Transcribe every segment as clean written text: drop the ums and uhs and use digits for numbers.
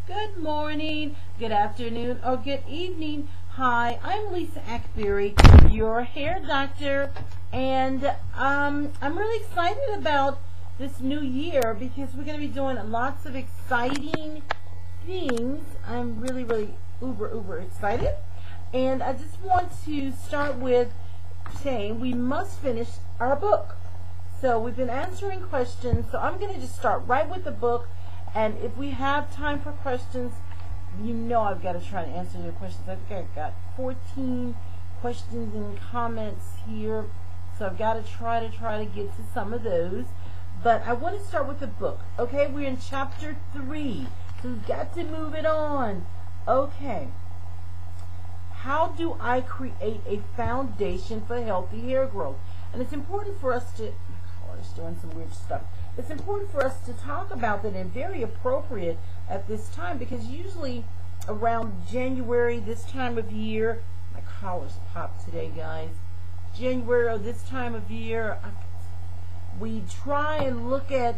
Good morning, good afternoon, or good evening. Hi, I'm Lisa Ackberry, your hair doctor, and I'm really excited about this new year because we're going to be doing lots of exciting things. I'm really uber excited, and I just want to start with saying we must finish our book. So we've been answering questions, so I'm going to just start right with the book. And if we have time for questions, you know I've got to try to answer your questions. I think I've got 14 questions and comments here, so I've got to try to get to some of those. But I want to start with the book. Okay, we're in chapter 3, so we've got to move it on. Okay. How do I create a foundation for healthy hair growth? And it's important for us to... My collar's doing some weird stuff. It's important for us to talk about that, and very appropriate at this time, because usually around January, this time of year, my collar's popped today, guys. January or this time of year, we try and look at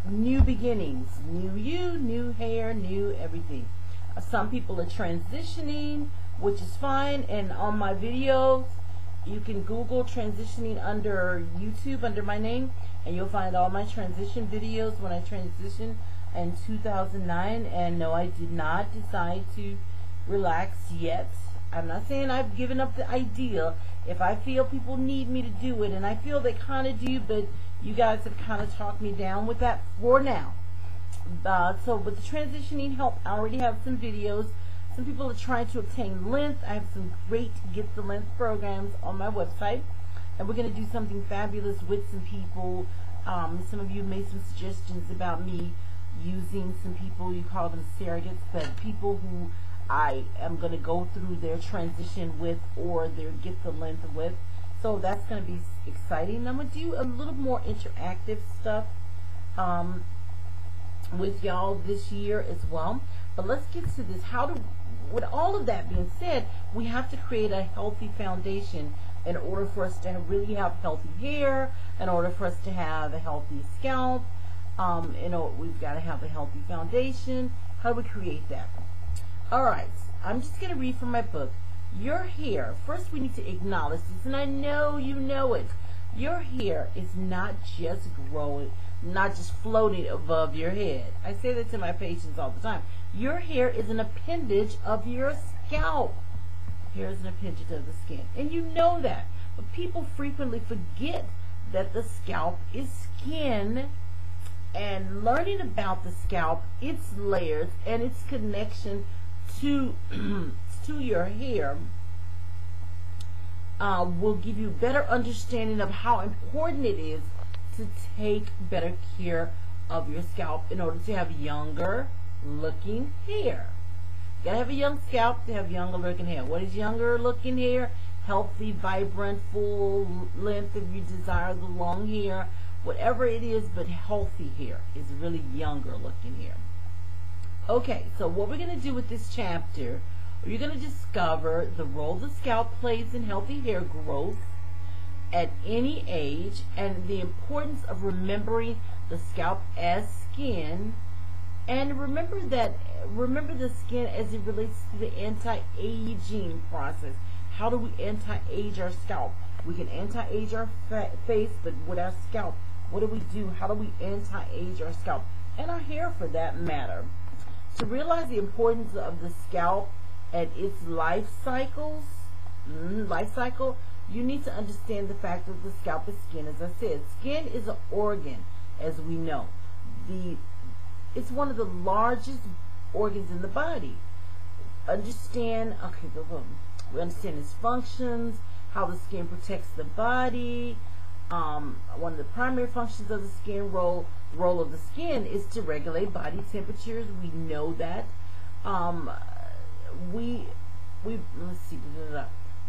new beginnings, new you, new hair, new everything. Some people are transitioning, which is fine, and on my videos, you can Google transitioning under YouTube, under my name, and you'll find all my transition videos when I transitioned in 2009. And no, I did not decide to relax yet. I'm not saying I've given up the idea. If I feel people need me to do it, and I feel they kind of do, but you guys have kind of talked me down with that for now. So with the transitioning help, I already have some videos. Some people are trying to obtain length. I have some great Get the Length programs on my website. And we're going to do something fabulous with some people. Some of you made some suggestions about me using some people, you call them surrogates, but people who I am going to go through their transition with or their Get the Length with. So that's going to be exciting. I'm going to do a little more interactive stuff with y'all this year as well. But let's get to this. With all of that being said, we have to create a healthy foundation in order for us to really have healthy hair, in order for us to have a healthy scalp. We've got to have a healthy foundation. How do we create that? Alright, I'm just going to read from my book. Your hair, first we need to acknowledge this, and I know you know it. Your hair is not just growing, not just floating above your head. I say that to my patients all the time. Your hair is an appendage of your scalp. Hair is an appendage of the skin, and you know that. But people frequently forget that the scalp is skin, and learning about the scalp, its layers, and its connection to to your hair will give you a better understanding of how important it is to take better care of your scalp in order to have younger looking hair. You gotta have a young scalp to have younger looking hair. What is younger looking hair? Healthy, vibrant, full length if you desire the long hair. Whatever it is, but healthy hair is really younger looking hair. Okay, so what we're going to do with this chapter, you're going to discover the role the scalp plays in healthy hair growth at any age, and the importance of remembering the scalp as skin. And remember the skin as it relates to the anti-aging process. How do we anti-age our scalp? We can anti-age our face, but with our scalp, what do? How do we anti-age our scalp? And our hair, for that matter. To realize the importance of the scalp and its life cycle, you need to understand the fact that the scalp is skin. As I said, skin is an organ, as we know. It's one of the largest organs in the body. We understand its functions, how the skin protects the body. One of the primary functions of the skin, role of the skin is to regulate body temperatures. We know that. Let's see.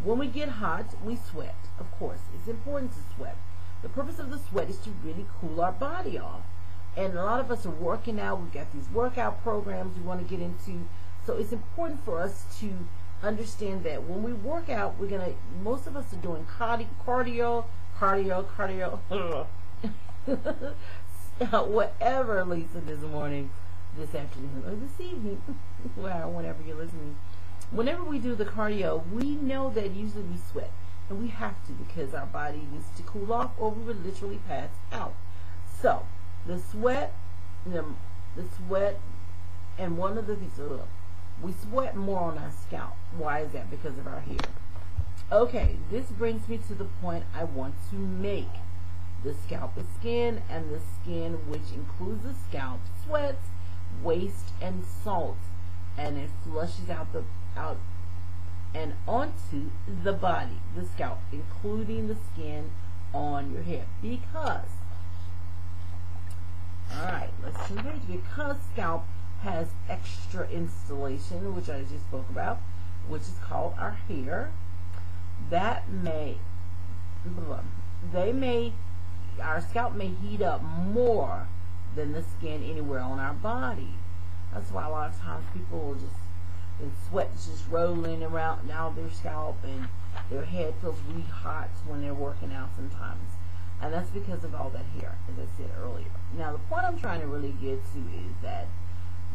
When we get hot, we sweat. Of course, it's important to sweat. The purpose of the sweat is to really cool our body off. And a lot of us are working out. We've got these workout programs we want to get into. So it's important for us to understand that when we work out, most of us are doing cardio, whatever, Lisa, this morning. this afternoon or this evening, well, whenever you're listening. Whenever we do the cardio, we know that usually we sweat. And we have to, because our body needs to cool off or we would literally pass out. So, the sweat, and one of the things, we sweat more on our scalp. Why is that? Because of our hair. Okay, this brings me to the point I want to make. The scalp is skin, and the skin, which includes the scalp, sweats, waste, and salt, and it flushes out and onto the body, the scalp, including the skin on your head. Because, alright, let's continue. Because scalp has extra insulation, which I just spoke about, which is called our hair, our scalp may heat up more than the skin anywhere on our body. That's why a lot of times people will just, and sweat's just rolling around down their scalp, and their head feels really hot when they're working out sometimes. And that's because of all that hair, as I said earlier. Now, the point I'm trying to really get to is that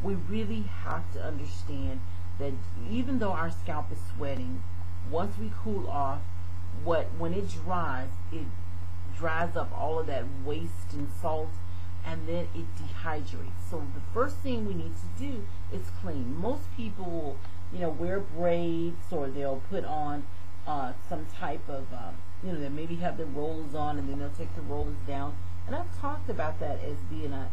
we really have to understand that even though our scalp is sweating, once we cool off, when it dries up all of that waste and salt, and then it dehydrates. So the first thing we need to do is clean. Most people will, wear braids, or they'll put on some type of, they maybe have their rollers on, and then they'll take the rollers down. And I've talked about that as being a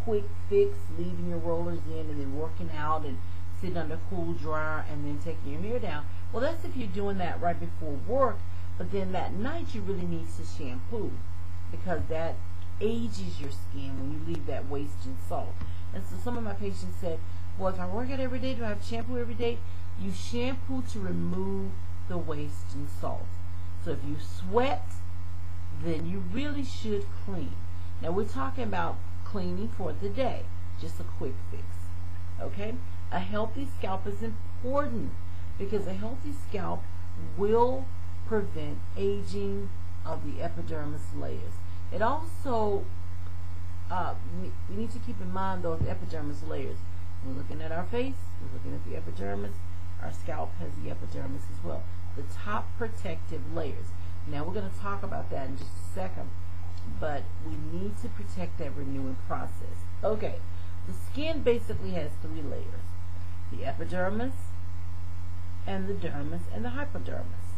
quick fix, leaving your rollers in and then working out and sitting under a cool dryer and then taking your hair down. Well, that's if you're doing that right before work, but then that night you really need to shampoo, because that ages your skin when you leave that waste and salt. And so some of my patients said, well, if I work out every day, do I have to shampoo every day? You shampoo to remove the waste and salt. So if you sweat, then you really should clean. Now we're talking about cleaning for the day, just a quick fix. Okay? A healthy scalp is important, because a healthy scalp will prevent aging of the epidermis layers. It also, we need to keep in mind those epidermis layers. We're looking at our face, we're looking at the epidermis. Our scalp has the epidermis as well. The top protective layers. Now we're going to talk about that in just a second, but we need to protect that renewing process. Okay, the skin basically has three layers: the epidermis, and the dermis, and the hypodermis.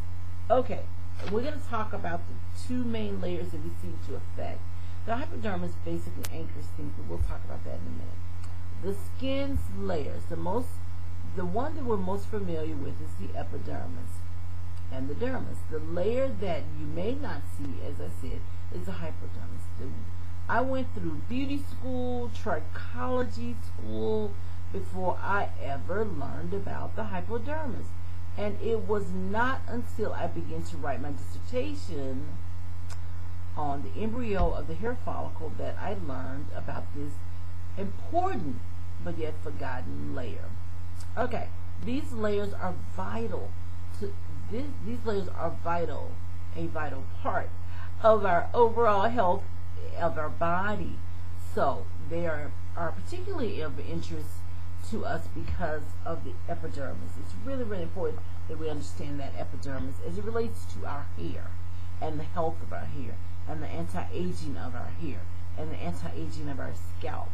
Okay, we're going to talk about the two main layers that we seem to affect. The hypodermis basically anchors things, but we'll talk about that in a minute. The skin's layers, the one that we're most familiar with is the epidermis and the dermis. The layer that you may not see, as I said, is the hypodermis. I went through beauty school, trichology school, before I ever learned about the hypodermis. And it was not until I began to write my dissertation on the embryo of the hair follicle that I learned about this important but yet forgotten layer. Okay, these layers are vital to these layers are a vital part of our overall health of our body. So they are particularly of interest to us because of the epidermis. It's really, really important that we understand that epidermis as it relates to our hair and the health of our hair and the anti-aging of our hair and the anti-aging of our scalp.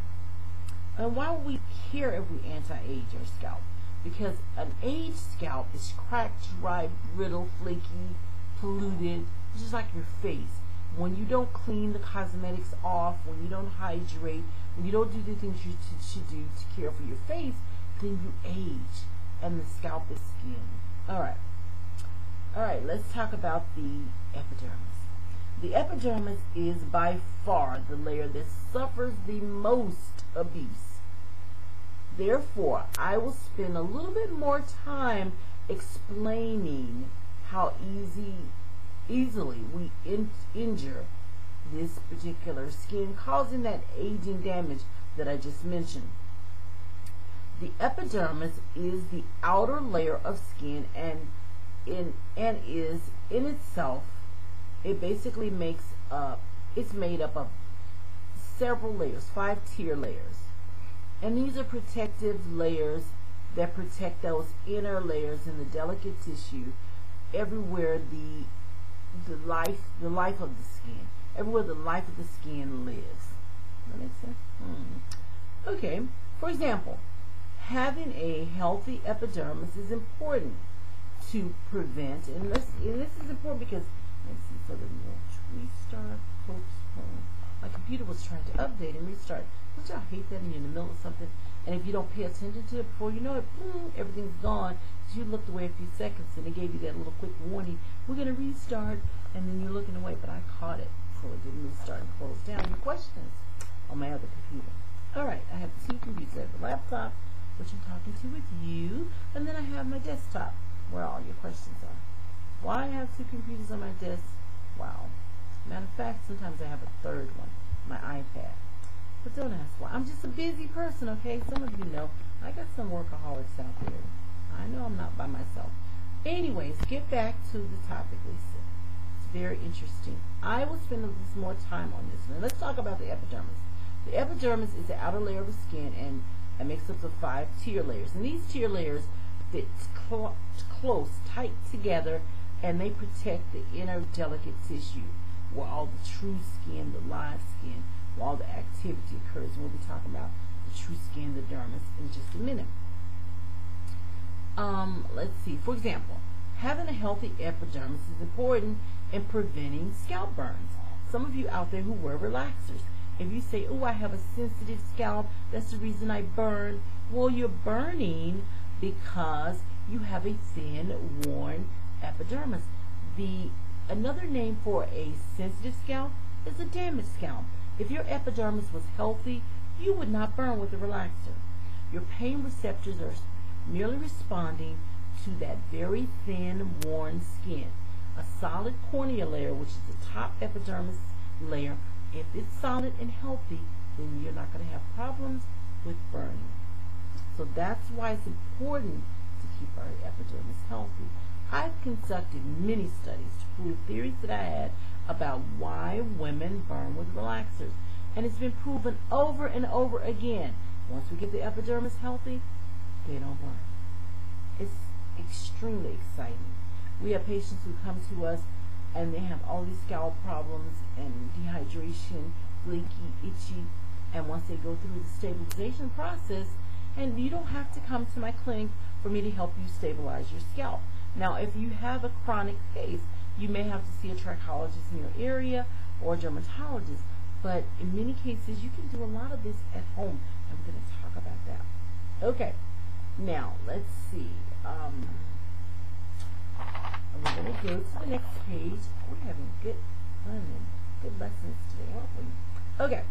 And why would we care if we anti-age our scalp? Because an aged scalp is cracked, dry, brittle, flaky, polluted, just like your face. When you don't clean the cosmetics off, when you don't hydrate, when you don't do the things you should do to care for your face, then you age, and the scalp is skin. Alright, let's talk about the epidermis. The epidermis is by far the layer that suffers the most abuse. Therefore, I will spend a little bit more time explaining how easily we injure this particular skin, causing that aging damage that I just mentioned. The epidermis is the outer layer of skin, and is in itself, it basically makes up, it's made up of several layers, 5 tier layers. And these are protective layers that protect those inner layers in the delicate tissue everywhere the life of the skin, everywhere the life of the skin lives. That makes sense? Okay. For example, having a healthy epidermis is important to prevent, and this is important because, let's see, so the restart, postpone. My computer was trying to update and restart. Don't y'all hate that when you're in the middle of something, and if you don't pay attention to it before you know it, boom, everything's gone. You looked away a few seconds and it gave you that little quick warning, we're going to restart, and then you're looking away, but I caught it, so it didn't restart and close down. Your questions on my other computer. Alright, I have two computers. I have the laptop, which I'm talking to with you, and then I have my desktop, where all your questions are. Why I have two computers on my desk? Wow. Matter of fact, sometimes I have a third one, my iPad. But don't ask why. I'm just a busy person, okay? Some of you know I got some workaholics out there. I know I'm not by myself. Anyways, get back to the topic, Lisa. It's very interesting. I will spend a little more time on this. Now, let's talk about the epidermis. The epidermis is the outer layer of the skin, and it makes up of 5 tier layers. And these tier layers fit close, tight together, and they protect the inner delicate tissue where all the true skin, the live skin, where all the activity occurs. And we'll be talking about the true skin, the dermis, in just a minute. Let's see. For example, having a healthy epidermis is important in preventing scalp burns. Some of you out there who wear relaxers, if you say, oh, I have a sensitive scalp, that's the reason I burn. Well, you're burning because you have a thin, worn epidermis. Another name for a sensitive scalp is a damaged scalp. If your epidermis was healthy, you would not burn with a relaxer. Your pain receptors are merely responding to that very thin, worn skin. A solid cornea layer, which is the top epidermis layer, if it's solid and healthy, then you're not going to have problems with burning. So that's why it's important to keep our epidermis healthy. I've conducted many studies to prove theories that I had about why women burn with relaxers. And it's been proven over and over again. Once we get the epidermis healthy, they don't burn. It's extremely exciting. We have patients who come to us and they have all these scalp problems and dehydration, flaky, itchy, and once they go through the stabilization process, and you don't have to come to my clinic for me to help you stabilize your scalp. Now, if you have a chronic case, you may have to see a trichologist in your area or a dermatologist, but in many cases you can do a lot of this at home, and we're going to talk about that. Okay, now let's see. We're going to go to the next page. We're having good fun and good lessons today, aren't we? Okay,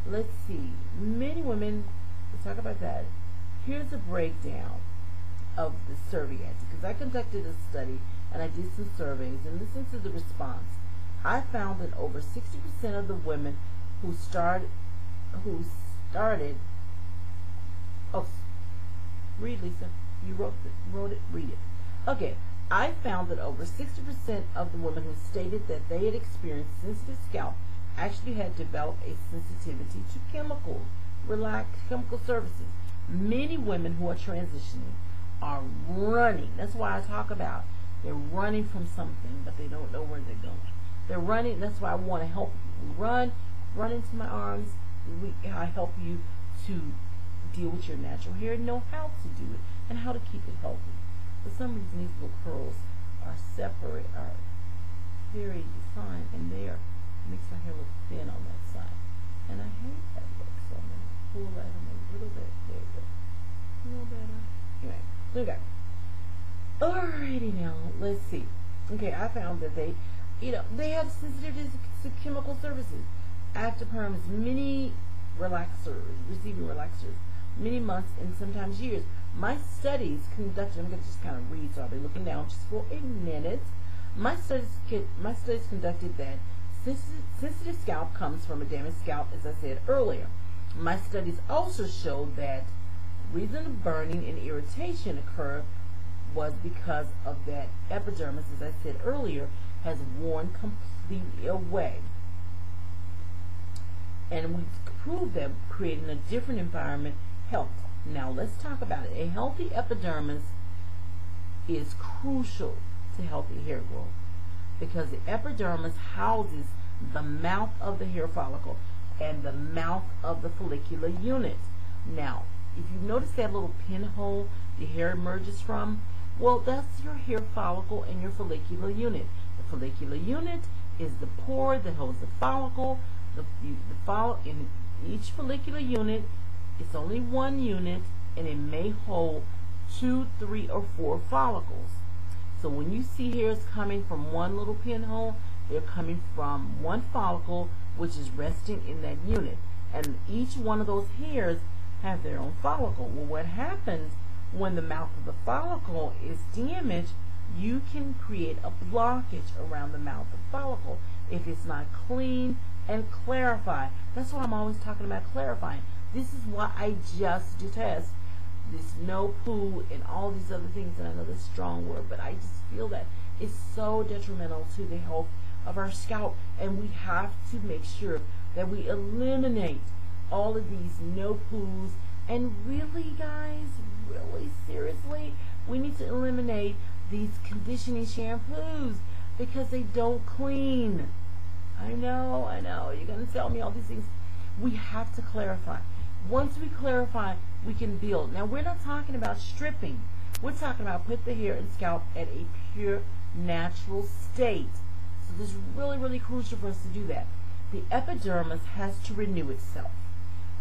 let's see. Many women, let's talk about that. Here's a breakdown of the survey answer, because I conducted a study and I did some surveys, and listen to the response. I found that over 60% of the women who started, oh, read, Lisa. You wrote it, read it. Okay, I found that over 60% of the women who stated that they had experienced sensitive scalp actually had developed a sensitivity to chemical services. Many women who are transitioning are running. That's why I talk about they're running from something, but they don't know where they're going. They're running. That's why I want to help you. Run into my arms. I help you to deal with your natural hair, know how to do it, and how to keep it healthy. For some reason, these little curls are separate, are very defined, and there makes my hair look thin on that side. And I hate that look, so I'm going to pull that in a little bit. There you go. A little better. Anyway, okay. Alrighty now, let's see. Okay, I found that they have sensitivity to chemical services. After perms, many receiving relaxers, many months and sometimes years. My studies conducted, I'm going to just kind of read, so I'll be looking down just for a minute. My studies conducted that sensitive scalp comes from a damaged scalp, as I said earlier. My studies also showed that the reason burning and irritation occur was because of that epidermis, as I said earlier, has worn completely away. And we proved that creating a different environment health. Now let's talk about it. A healthy epidermis is crucial to healthy hair growth because the epidermis houses the mouth of the hair follicle and the mouth of the follicular unit. Now, if you notice that little pinhole the hair emerges from, well, that's your hair follicle and your follicular unit. The follicular unit is the pore that holds the follicle. In each follicular unit, it's only one unit, and it may hold 2, 3, or 4 follicles. So when you see hairs coming from one little pinhole, they're coming from one follicle, which is resting in that unit. And each one of those hairs have their own follicle. Well, what happens when the mouth of the follicle is damaged, you can create a blockage around the mouth of the follicle if it's not clean and clarified. That's what I'm always talking about, clarifying. This is why I just detest this no poo and all these other things, and I know that's a strong word, but I just feel that it's so detrimental to the health of our scalp, and we have to make sure that we eliminate all of these no poos. And really, guys, really seriously, we need to eliminate these conditioning shampoos because they don't clean. I know, you're going to tell me all these things. We have to clarify. Once we clarify, we can build. Now, we're not talking about stripping. We're talking about put the hair and scalp at a pure, natural state. So this is really, really crucial for us to do that. The epidermis has to renew itself.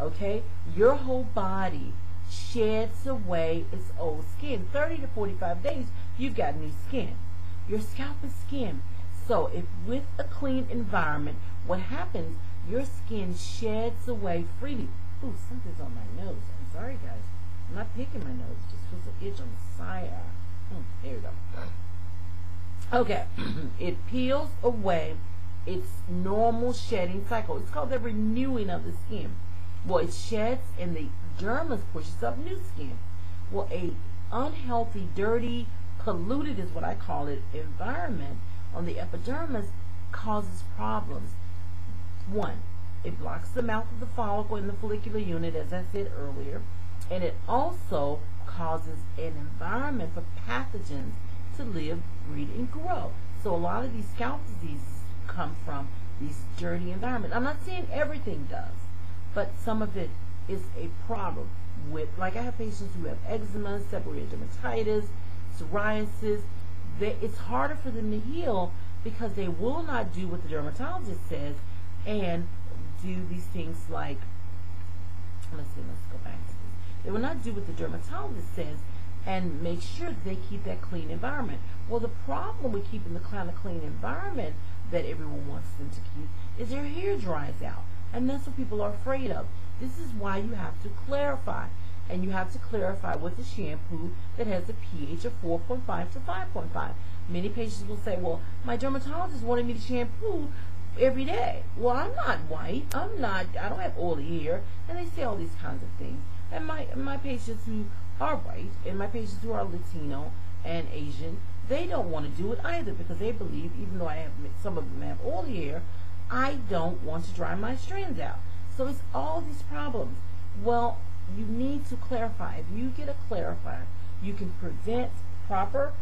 Okay? Your whole body sheds away its old skin. 30 to 45 days, you've got new skin. Your scalp is skin. So if with a clean environment, what happens, your skin sheds away freely. Ooh, something's on my nose. I'm sorry, guys. I'm not picking my nose. It just feels an itch on the side. Here we go. Okay. It peels away its normal shedding cycle. It's called the renewing of the skin. Well, it sheds and the dermis pushes up new skin. Well, a unhealthy, dirty, polluted is what I call it, environment on the epidermis causes problems. One, it blocks the mouth of the follicle in the follicular unit, as I said earlier, and it also causes an environment for pathogens to live, breed, and grow. So a lot of these scalp diseases come from these dirty environments. I'm not saying everything does, but some of it is a problem with, like I have patients who have eczema, seborrheic dermatitis, psoriasis. It's harder for them to heal because they will not do what the dermatologist says and do these things like, let's go back to this. They will not do what the dermatologist says and make sure that they keep that clean environment. Well, the problem with keeping the kind of clean environment that everyone wants them to keep is their hair dries out. And that's what people are afraid of. This is why you have to clarify. And you have to clarify with a shampoo that has a pH of 4.5 to 5.5. Many patients will say, well, my dermatologist wanted me to shampoo every day. Well, I'm not white. I don't have oily hair. And they say all these kinds of things. And my patients who are white and my patients who are Latino and Asian, they don't want to do it either because they believe, even though some of them have oily hair, I don't want to dry my strands out. So it's all these problems. Well, you need to clarify. If you get a clarifier, you can prevent proper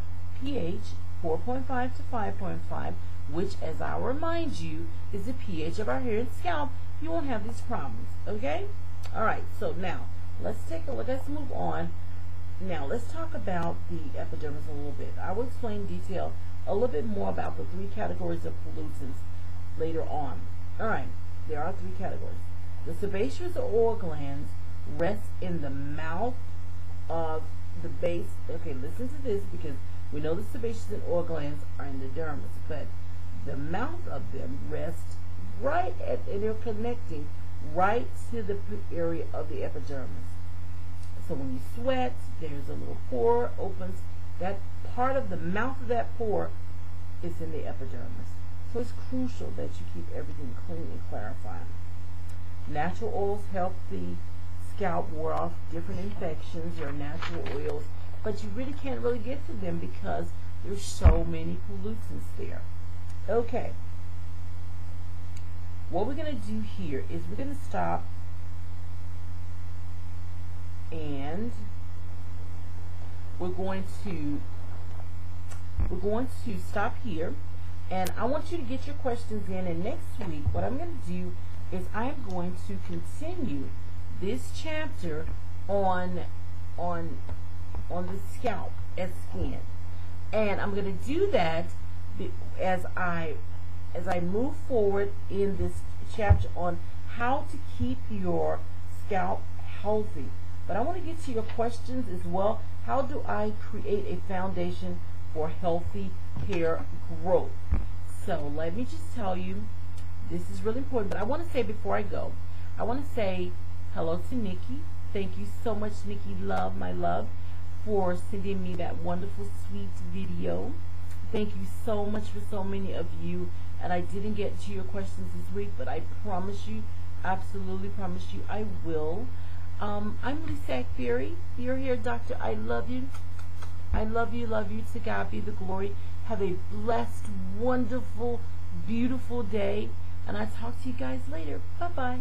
pH 4.5 to 5.5, which, as I'll remind you, is the pH of our hair and scalp. You won't have these problems. Okay? All right. So now let's take a look. Let's move on. Now let's talk about the epidermis a little bit. I will explain in detail a little bit more about the 3 categories of pollutants later on. All right. There are 3 categories. The sebaceous or oil glands rest in the mouth of the base. Okay, listen to this because we know the sebaceous and oil glands are in the dermis, but the mouth of them rests right at, and they're connecting right to the area of the epidermis. So when you sweat, there's a little pore opens. That part of the mouth of that pore is in the epidermis. So it's crucial that you keep everything clean and clarified. Natural oils help the scalp ward off different infections or natural oils, but you really can't really get to them because there's so many pollutants there. Okay, what we're going to do here is we're going to stop and we're going to stop here, and I want you to get your questions in, and next week what I'm going to do is I'm going to continue this chapter on the scalp and skin, and I'm going to do that as I move forward in this chapter on how to keep your scalp healthy. But I want to get to your questions as well. How do I create a foundation for healthy hair growth? So let me just tell you, this is really important. But I want to say before I go, I want to say hello to Nikki. Thank you so much, Nikki, love, my love, for sending me that wonderful, sweet video. Thank you so much for so many of you. And I didn't get to your questions this week, but I promise you, absolutely promise you, I will. I'm Lisa Berry, your hair doctor. I love you. I love you, love you. To God be the glory. Have a blessed, wonderful, beautiful day. And I'll talk to you guys later. Bye-bye.